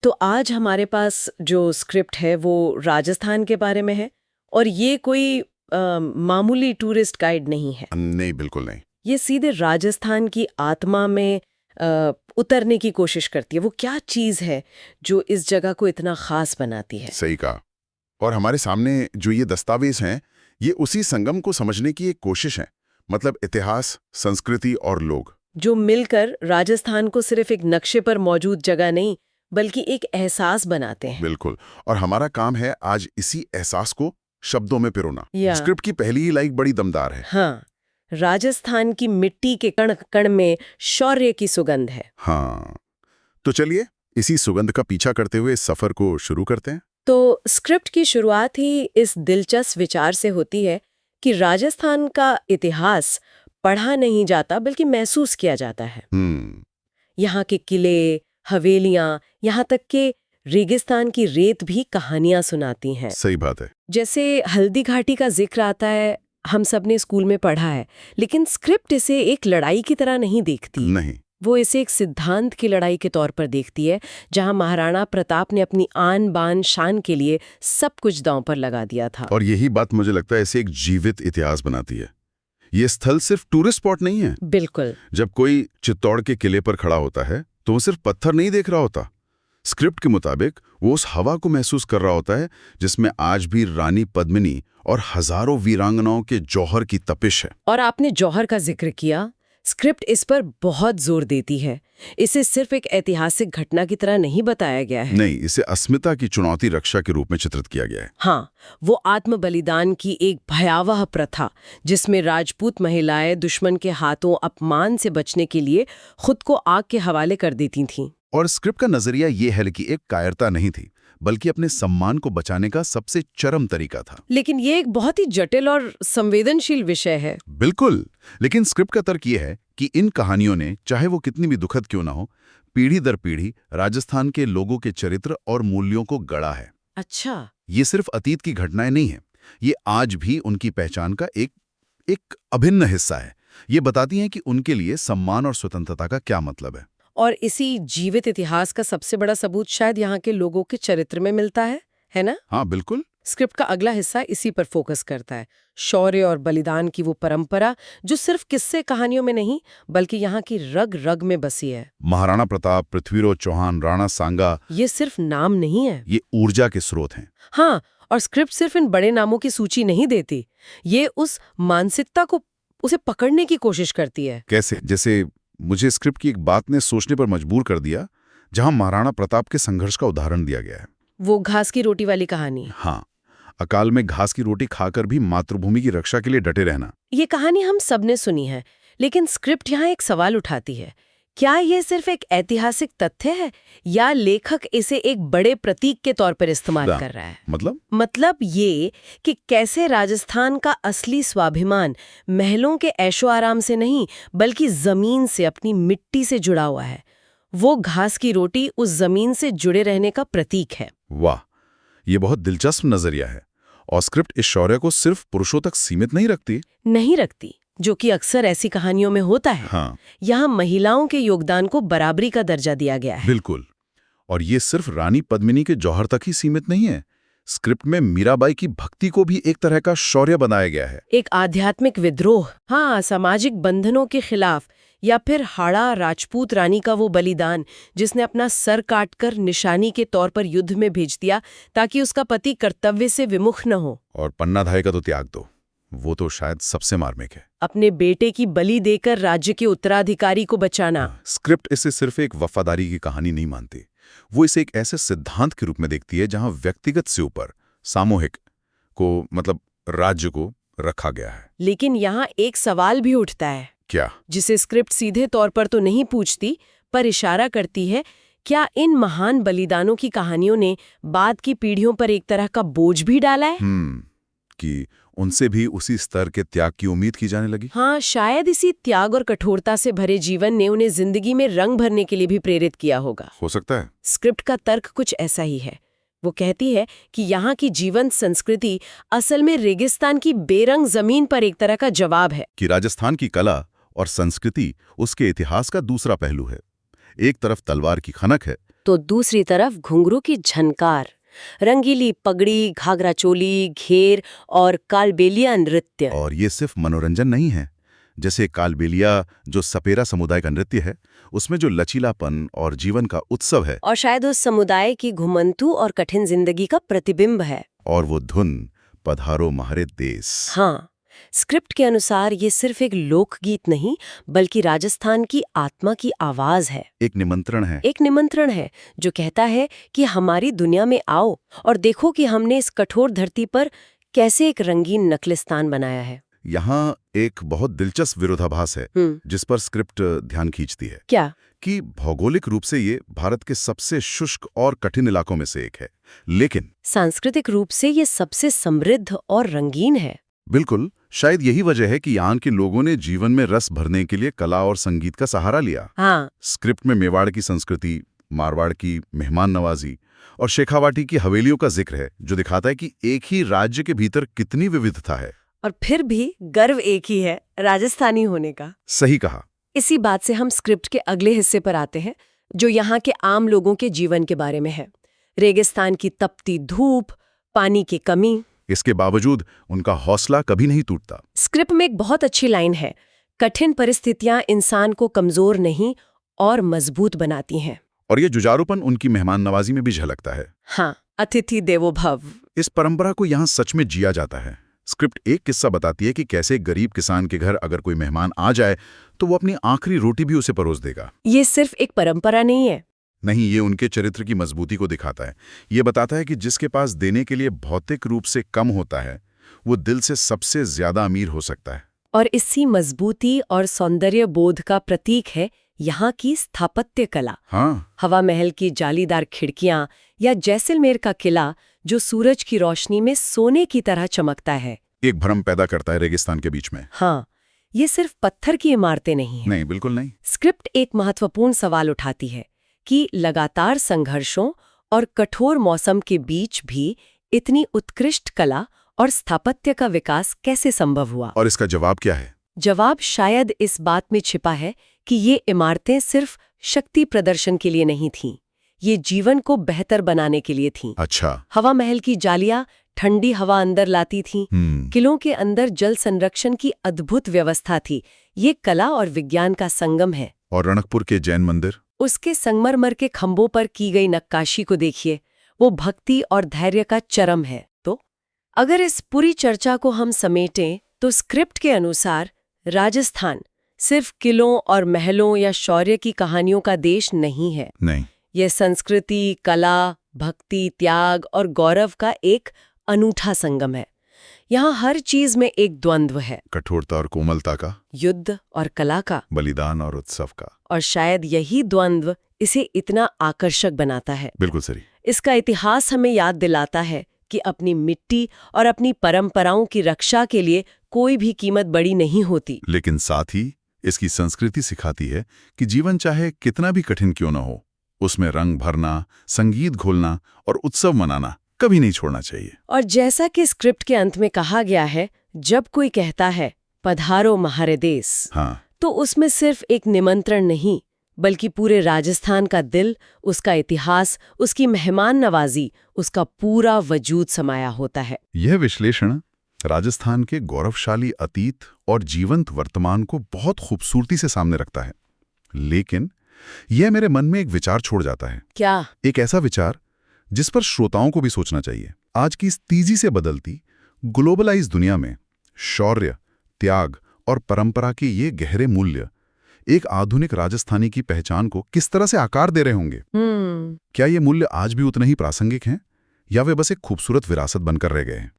तो आज हमारे पास जो स्क्रिप्ट है वो राजस्थान के बारे में है और ये कोई मामूली टूरिस्ट गाइड नहीं है। नहीं, बिल्कुल नहीं। ये सीधे राजस्थान की आत्मा में उतरने की कोशिश करती है। वो क्या चीज़ है जो इस जगह को इतना खास बनाती है? सही कहा। और हमारे सामने जो ये दस्तावेज हैं, ये उसी संगम को समझने की एक कोशिश है। मतलब इतिहास, संस्कृति और लोग जो मिलकर राजस्थान को सिर्फ एक नक्शे पर मौजूद जगह नहीं बल्कि एक एहसास बनाते हैं। बिल्कुल। और हमारा काम है आज इसी एहसास को शब्दों में पिरोना। या स्क्रिप्ट की पहली ही लाइन बड़ी दमदार है। हाँ, राजस्थान की मिट्टी के कण कण में शौर्य की सुगंध है। हाँ, तो चलिए इसी सुगंध का पीछा करते हुए इस सफर को शुरू करते हैं। तो स्क्रिप्ट की शुरुआत ही इस दिलचस्प विचार से होती है कि राजस्थान का इतिहास पढ़ा नहीं जाता बल्कि महसूस किया जाता है। यहाँ के किले, हवेलियां, यहाँ तक के रेगिस्तान की रेत भी कहानियां सुनाती हैं। सही बात है। जैसे हल्दी घाटी का जिक्र आता है, हम सब ने स्कूल में पढ़ा है, लेकिन स्क्रिप्ट इसे एक लड़ाई की तरह नहीं देखती। नहीं, वो इसे एक सिद्धांत की लड़ाई के तौर पर देखती है, जहां महाराणा प्रताप ने अपनी आन बान शान के लिए सब कुछ दांव पर लगा दिया था। और यही बात मुझे लगता है इसे एक जीवित इतिहास बनाती है। ये स्थल सिर्फ टूरिस्ट स्पॉट नहीं है। बिल्कुल। जब कोई चित्तौड़ के किले पर खड़ा होता है तो वो सिर्फ पत्थर नहीं देख रहा होता। स्क्रिप्ट के मुताबिक वो उस हवा को महसूस कर रहा होता है जिसमें आज भी रानी पद्मिनी और हजारों वीरांगनाओं के जौहर की तपिश है। और आपने जौहर का जिक्र किया, स्क्रिप्ट इस पर बहुत जोर देती है। इसे सिर्फ एक ऐतिहासिक घटना की तरह नहीं बताया गया है। नहीं, इसे अस्मिता की चुनौती रक्षा के रूप में चित्रित किया गया है। हाँ, वो आत्म बलिदान की एक भयावह प्रथा जिसमें राजपूत महिलाएं दुश्मन के हाथों अपमान से बचने के लिए खुद को आग के हवाले कर देती थीं। और स्क्रिप्ट का नजरिया ये है कि एक कायरता नहीं थी, बल्कि अपने सम्मान को बचाने का सबसे चरम तरीका था। लेकिन ये एक बहुत ही जटिल और संवेदनशील विषय है। बिल्कुल। लेकिन स्क्रिप्ट का तर्क ये है कि इन कहानियों ने, चाहे वो कितनी भी दुखद क्यों ना हो, पीढ़ी दर पीढ़ी राजस्थान के लोगों के चरित्र और मूल्यों को गढ़ा है। अच्छा। ये सिर्फ अतीत की घटनाएं नहीं है, ये आज भी उनकी पहचान का एक अभिन्न हिस्सा है। ये बताती हैं कि उनके लिए सम्मान और स्वतंत्रता का क्या मतलब है। और इसी जीवित इतिहास का सबसे बड़ा सबूत शायद यहाँ के लोगों के चरित्र में मिलता है ना? हाँ, बिल्कुल। स्क्रिप्ट का अगला हिस्सा इसी पर फोकस करता है। शौर्य और बलिदान की वो परंपरा जो सिर्फ किस्से कहानियों में नहीं बल्कि यहाँ की रग रग में बसी है। महाराणा प्रताप, पृथ्वीराज चौहान, राणा सांगा, ये सिर्फ नाम नहीं है, ये ऊर्जा के स्रोत हैं। हाँ, और स्क्रिप्ट सिर्फ इन बड़े नामों की सूची नहीं देती, ये उस मानसिकता को उसे पकड़ने की कोशिश करती है। कैसे? जैसे मुझे स्क्रिप्ट की एक बात ने सोचने पर मजबूर कर दिया, जहां महाराणा प्रताप के संघर्ष का उदाहरण दिया गया है। वो घास की रोटी वाली कहानी। हाँ, अकाल में घास की रोटी खाकर भी मातृभूमि की रक्षा के लिए डटे रहना। ये कहानी हम सबने सुनी है, लेकिन स्क्रिप्ट यहाँ एक सवाल उठाती है। क्या ये सिर्फ एक ऐतिहासिक तथ्य है या लेखक इसे एक बड़े प्रतीक के तौर पर इस्तेमाल कर रहा है? मतलब ये कि कैसे राजस्थान का असली स्वाभिमान महलों के ऐशो आराम से नहीं बल्कि जमीन से, अपनी मिट्टी से जुड़ा हुआ है। वो घास की रोटी उस जमीन से जुड़े रहने का प्रतीक है। वाह, ये बहुत दिलचस्प नजरिया है। और स्क्रिप्ट इस शौर्य को सिर्फ पुरुषों तक सीमित नहीं रखती, जो कि अक्सर ऐसी कहानियों में होता है। हाँ, यहाँ महिलाओं के योगदान को बराबरी का दर्जा दिया गया है। बिल्कुल। और ये सिर्फ रानी पद्मिनी के जौहर तक ही सीमित नहीं है। स्क्रिप्ट में मीराबाई की भक्ति को भी एक तरह का शौर्य बनाया गया है। एक आध्यात्मिक विद्रोह, हाँ, सामाजिक बंधनों के खिलाफ, या फिर हाड़ा राजपूत रानी का वो बलिदान जिसने अपना सर काटकर निशानी के तौर पर युद्ध में भेज दिया ताकि उसका पति कर्तव्य से विमुख न हो। और पन्नाधाय का तो त्याग दो, वो तो शायद सबसे मार्मिक है। अपने बेटे की बलि देकर राज्य के उत्तराधिकारी को बचाना। स्क्रिप्ट इसे सिर्फ एक वफादारी की कहानी नहीं मानती, वो इसे एक ऐसे सिद्धांत के रूप में देखती है जहां व्यक्तिगत से ऊपर सामूहिक को, मतलब राज्य को, रखा गया है। लेकिन यहाँ एक सवाल भी उठता है। क्या? जिसे स्क्रिप्ट सीधे तौर पर तो नहीं पूछती पर इशारा करती है। क्या इन महान बलिदानों की कहानियों ने बाद की पीढ़ियों पर एक तरह का बोझ भी डाला है? कि उनसे भी उसी स्तर के त्याग की उम्मीद की जाने लगी। हाँ, शायद इसी त्याग और कठोरता से भरे जीवन ने उन्हें जिंदगी में रंग भरने के लिए भी प्रेरित किया होगा। हो सकता है। स्क्रिप्ट का तर्क कुछ ऐसा ही है। वो कहती है कि यहाँ की जीवंत संस्कृति असल में रेगिस्तान की बेरंग जमीन पर एक तरह का जवाब है। कि राजस्थान की कला और संस्कृति उसके इतिहास का दूसरा पहलू है। एक तरफ तलवार की खनक है तो दूसरी तरफ घुंघरू की झनकार, रंगीली पगड़ी, घाघरा चोली, घेर और कालबेलिया नृत्य। और ये सिर्फ मनोरंजन नहीं है। जैसे कालबेलिया, जो सपेरा समुदाय का नृत्य है, उसमें जो लचीलापन और जीवन का उत्सव है, और शायद उस समुदाय की घुमंतू और कठिन जिंदगी का प्रतिबिंब है। और वो धुन, पधारो म्हारे देश। हाँ, स्क्रिप्ट के अनुसार ये सिर्फ एक लोकगीत नहीं, बल्कि राजस्थान की आत्मा की आवाज है। एक निमंत्रण है। एक निमंत्रण है जो कहता है कि हमारी दुनिया में आओ और देखो कि हमने इस कठोर धरती पर कैसे एक रंगीन नखलिस्तान बनाया है। यहाँ एक बहुत दिलचस्प विरोधाभास है जिस पर स्क्रिप्ट ध्यान खींचती है। क्या? कि भौगोलिक रूप से ये भारत के सबसे शुष्क और कठिन इलाकों में से एक है, लेकिन सांस्कृतिक रूप से ये सबसे समृद्ध और रंगीन है। बिल्कुल, शायद यही वजह है कि यहाँ के लोगों ने जीवन में रस भरने के लिए कला और संगीत का सहारा लिया। हाँ। स्क्रिप्ट में मेवाड़ की संस्कृति, मारवाड़ की मेहमान नवाजी और शेखावाटी की हवेलियों का जिक्र है, जो दिखाता है कि एक ही राज्य के भीतर कितनी विविधता है। और फिर भी गर्व एक ही है, राजस्थानी होने का। सही कहा। इसी बात से हम स्क्रिप्ट के अगले हिस्से पर आते हैं, जो यहाँ के आम लोगों के जीवन के बारे में है। रेगिस्तान की तपती धूप, पानी की कमी। इसके बावजूद उनका हौसला कभी नहीं टूटता। स्क्रिप्ट में एक बहुत अच्छी लाइन है, कठिन परिस्थितियां इंसान को कमजोर नहीं और मजबूत बनाती हैं। और ये जुझारूपन उनकी मेहमान नवाजी में भी झलकता है। हाँ, अतिथि देवो भव। इस परंपरा को यहाँ सच में जिया जाता है। स्क्रिप्ट एक किस्सा बताती है कि कैसे एक गरीब किसान के घर अगर कोई मेहमान आ जाए तो वो अपनी आखिरी रोटी भी उसे परोस देगा। ये सिर्फ एक परंपरा नहीं है। नहीं, ये उनके चरित्र की मजबूती को दिखाता है। ये बताता है कि जिसके पास देने के लिए भौतिक रूप से कम होता है, वो दिल से सबसे ज्यादा अमीर हो सकता है। और इसी मजबूती और सौंदर्य बोध का प्रतीक है यहाँ की स्थापत्य कला। हाँ। हवा महल की जालीदार खिड़कियां या जैसलमेर का किला, जो सूरज की रोशनी में सोने की तरह चमकता है, एक भ्रम पैदा करता है रेगिस्तान के बीच में। हाँ, ये सिर्फ पत्थर की इमारतें नहीं हैं। नहीं, बिल्कुल नहीं। स्क्रिप्ट एक महत्वपूर्ण सवाल उठाती है कि लगातार संघर्षों और कठोर मौसम के बीच भी इतनी उत्कृष्ट कला और स्थापत्य का विकास कैसे संभव हुआ। और इसका जवाब क्या है? जवाब शायद इस बात में छिपा है कि ये इमारतें सिर्फ शक्ति प्रदर्शन के लिए नहीं थीं, ये जीवन को बेहतर बनाने के लिए थीं। अच्छा। हवा महल की जालियां ठंडी हवा अंदर लाती थीं, किलों के अंदर जल संरक्षण की अद्भुत व्यवस्था थी। ये कला और विज्ञान का संगम है। और रणकपुर के जैन मंदिर, उसके संगमरमर के खंभों पर की गई नक्काशी को देखिए, वो भक्ति और धैर्य का चरम है। तो अगर इस पूरी चर्चा को हम समेटें तो स्क्रिप्ट के अनुसार राजस्थान सिर्फ किलों और महलों या शौर्य की कहानियों का देश नहीं है। नहीं, यह संस्कृति, कला, भक्ति, त्याग और गौरव का एक अनूठा संगम है। यहाँ हर चीज में एक द्वंद्व है, कठोरता और कोमलता का, युद्ध और कला का, बलिदान और उत्सव का। और शायद यही द्वंद्व इसे इतना आकर्षक बनाता है। बिल्कुल सही। इसका इतिहास हमें याद दिलाता है कि अपनी मिट्टी और अपनी परंपराओं की रक्षा के लिए कोई भी कीमत बड़ी नहीं होती। लेकिन साथ ही इसकी संस्कृति सिखाती है कि जीवन चाहे कितना भी कठिन क्यों न हो, उसमें रंग भरना, संगीत घोलना और उत्सव मनाना कभी नहीं छोड़ना चाहिए। और जैसा कि स्क्रिप्ट के अंत में कहा गया है, जब कोई कहता है पधारो म्हारे देश, हाँ, तो उसमें सिर्फ एक निमंत्रण नहीं, बल्कि पूरे राजस्थान का दिल, उसका इतिहास, उसकी मेहमान नवाजी, उसका पूरा वजूद समाया होता है। यह विश्लेषण राजस्थान के गौरवशाली अतीत और जीवंत वर्तमान को बहुत खूबसूरती से सामने रखता है। लेकिन यह मेरे मन में एक विचार छोड़ जाता है। क्या? एक ऐसा विचार जिस पर श्रोताओं को भी सोचना चाहिए। आज की इस तेजी से बदलती ग्लोबलाइज दुनिया में शौर्य, त्याग और परंपरा के ये गहरे मूल्य एक आधुनिक राजस्थानी की पहचान को किस तरह से आकार दे रहे होंगे? क्या ये मूल्य आज भी उतने ही प्रासंगिक हैं, या वे बस एक खूबसूरत विरासत बनकर रह गए हैं?